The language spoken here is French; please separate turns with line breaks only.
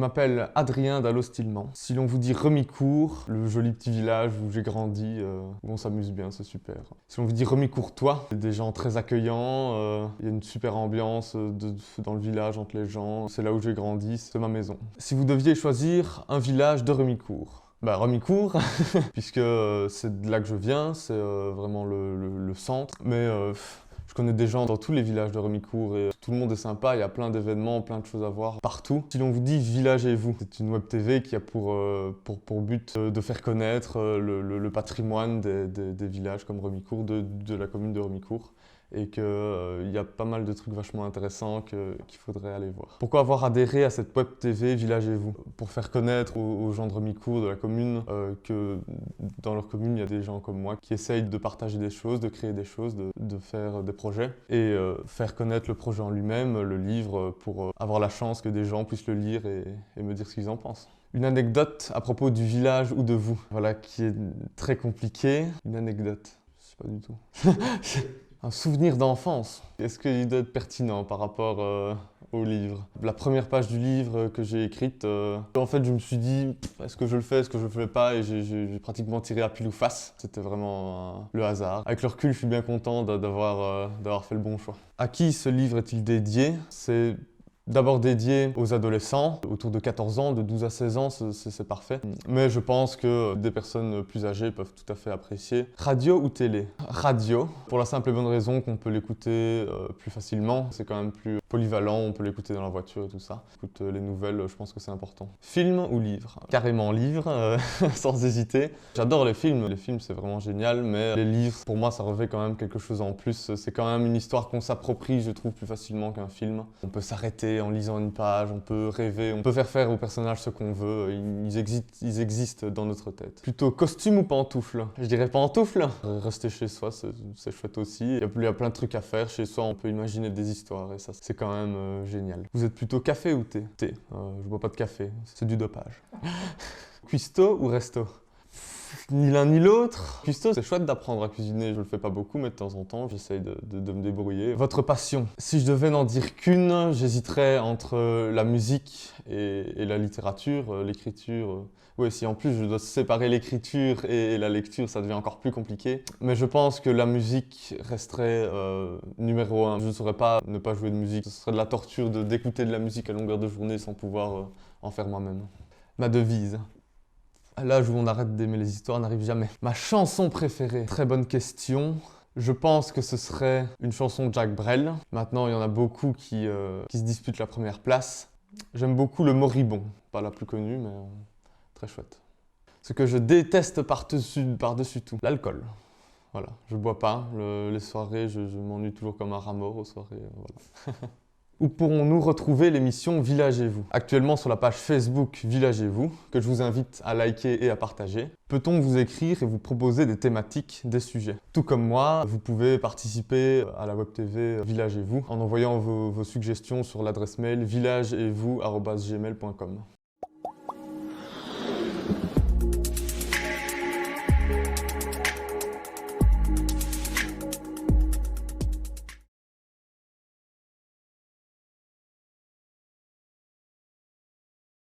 m'appelle Adrien d'Allostillement. Si l'on vous dit Remicourt, le joli petit village où j'ai grandi, où on s'amuse bien, c'est super. Si l'on vous dit Remicourtois, des gens très accueillants, il y a une super ambiance dans le village entre les gens. C'est là où j'ai grandi, c'est ma maison. Si vous deviez choisir un village de Remicourt, bah Remicourt, puisque c'est de là que je viens, c'est vraiment le centre. Mais je connais des gens dans tous les villages de Remicourt et tout le monde est sympa, il y a plein d'événements, plein de choses à voir partout. Si l'on vous dit Villagez-vous, c'est une web TV qui a pour but de faire connaître le patrimoine des villages comme Remicourt, de la commune de Remicourt. Et qu'il y a pas mal de trucs vachement intéressants qu'il faudrait aller voir. Pourquoi avoir adhéré à cette web TV Villagez-vous? Pour faire connaître aux gens de Remicourt, de la commune, que dans leur commune, il y a des gens comme moi qui essayent de partager des choses, de créer des choses, de faire des projets et faire connaître le projet en lui-même, le livre, pour avoir la chance que des gens puissent le lire et me dire ce qu'ils en pensent. Une anecdote à propos du village ou de vous, voilà, qui est très compliquée. Une anecdote, je sais pas du tout. Un souvenir d'enfance. Est-ce qu'il doit être pertinent par rapport au livre? La première page du livre que j'ai écrite, en fait je me suis dit, est-ce que je le fais, est-ce que je le fais pas? Et j'ai pratiquement tiré à pile ou face. C'était vraiment le hasard. Avec le recul, je suis bien content d'avoir fait le bon choix. À qui ce livre est-il dédié? C'est d'abord dédié aux adolescents, autour de 14 ans, de 12 à 16 ans, c'est parfait. Mais je pense que des personnes plus âgées peuvent tout à fait apprécier. Radio ou télé? Radio, pour la simple et bonne raison qu'on peut l'écouter plus facilement. C'est quand même plus polyvalent, on peut l'écouter dans la voiture et tout ça. Écoute les nouvelles, je pense que c'est important. Film ou livre? Carrément livre, sans hésiter. J'adore les films c'est vraiment génial, mais les livres, pour moi, ça revêt quand même quelque chose en plus. C'est quand même une histoire qu'on s'approprie, je trouve, plus facilement qu'un film. On peut s'arrêter en lisant une page, on peut rêver, on peut faire aux personnages ce qu'on veut, ils existent dans notre tête. Plutôt costume ou pantoufle? Je dirais pantoufle. Rester chez soi, c'est chouette aussi. Il y a plein de trucs à faire, chez soi on peut imaginer des histoires et ça c'est quand même génial. Vous êtes plutôt café ou thé? Thé, je bois pas de café, c'est du dopage. Cuistot ou resto? Ni l'un ni l'autre. Cuistot, c'est chouette d'apprendre à cuisiner, je le fais pas beaucoup, mais de temps en temps, j'essaye de me débrouiller. Votre passion? Si je devais n'en dire qu'une, j'hésiterais entre la musique et la littérature, l'écriture. Oui, si en plus je dois séparer l'écriture et la lecture, ça devient encore plus compliqué. Mais je pense que la musique resterait numéro 1. Je ne saurais pas ne pas jouer de musique. Ce serait de la torture d'écouter de la musique à longueur de journée sans pouvoir en faire moi-même. Ma devise. À l'âge où on arrête d'aimer les histoires, n'arrive jamais. Ma chanson préférée? Très bonne question. Je pense que ce serait une chanson de Jacques Brel. Maintenant, il y en a beaucoup qui se disputent la première place. J'aime beaucoup Le Moribond. Pas la plus connue, mais très chouette. Ce que je déteste par-dessus tout, l'alcool. Voilà, je bois pas. Les soirées, je m'ennuie toujours comme un rat mort aux soirées. Voilà. Où pourrons-nous retrouver l'émission Villagez-vous? Actuellement sur la page Facebook Villagez-vous, que je vous invite à liker et à partager. Peut-on vous écrire et vous proposer des thématiques, des sujets? Tout comme moi, vous pouvez participer à la web TV Villagez-vous en envoyant vos suggestions sur l'adresse mail villageetvous@gmail.com.